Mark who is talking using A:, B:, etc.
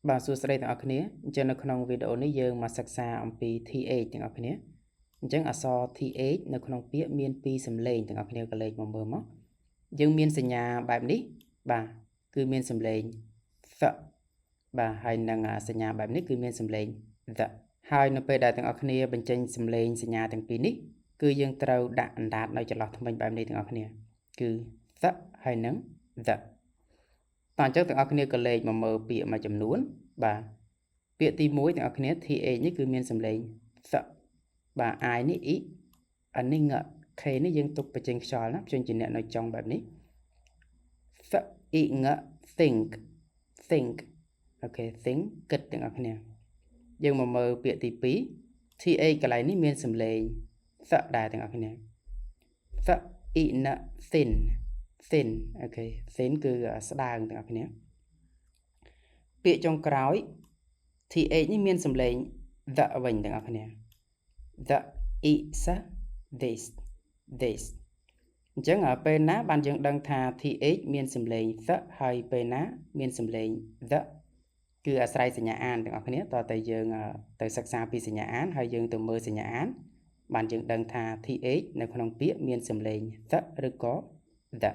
A: បាទសួស្តីទាំងអស់គ្នាអញ្ចឹងនៅក្នុងវីដេអូនេះយើងមកសិក្សាអំពី TH ទាំងអស់គ្នាអញ្ចឹងអក្សរ TH នៅក្នុងពាក្យមានពីរសំឡេងទាំងអស់គ្នាក៏លេខមកមើលមកយើងមានសញ្ញាបែបនេះបាទគឺមានសំឡេង th បាទហើយនឹងសញ្ញាបែបនេះគឺមានសំឡេង the ហើយនៅពេលដែលទាំងអស់គ្នាបញ្ចេញសំឡេងសញ្ញាទាំងពីរនេះគឺយើងត្រូវដាក់អណ្ដាតនៅចន្លោះធ្មេញបែបនេះទាំងអស់គ្នាគឺ the ហើយនឹង the តោះអញ្ចឹងទាំងអស់គ្នាក៏លេខមកមើលពាក្យមួយចំនួនបាទពាក្យទី1ទាំងអស់គ្នា TH នេះគឺមានសំឡេង th បាទ I នេះ I N នេះ ng K នេះយើងទុកបញ្ចេញខ្យល់ណាបញ្ចេញជាអ្នកនៅចុងបែបនេះ th I ng think អូខេ think គិតទាំងអស់គ្នាយើងមកមើលពាក្យទី2 TH កន្លែងនេះមានសំឡេង th ដែរទាំងអស់គ្នា th I n thin អូខេ thin គឺស្ដើងទាំងអស់គ្នាពាក្យចុងក្រោយ TH នេះមានសំឡេង the វិញទាំងអស់គ្នា the is this អញ្ចឹងពេលណាបានយើងដឹងថា TH មានសំឡេង the ហើយពេលណាមានសំឡេង the គឺអាស្រ័យសញ្ញាអានទាំងអស់គ្នាតើតែយើងទៅសិក្សាពីសញ្ញាអានហើយយើងទៅមើលសញ្ញាអានបានយើងដឹងថា TH នៅក្នុងពាក្យមានសំឡេង the ឬក៏ the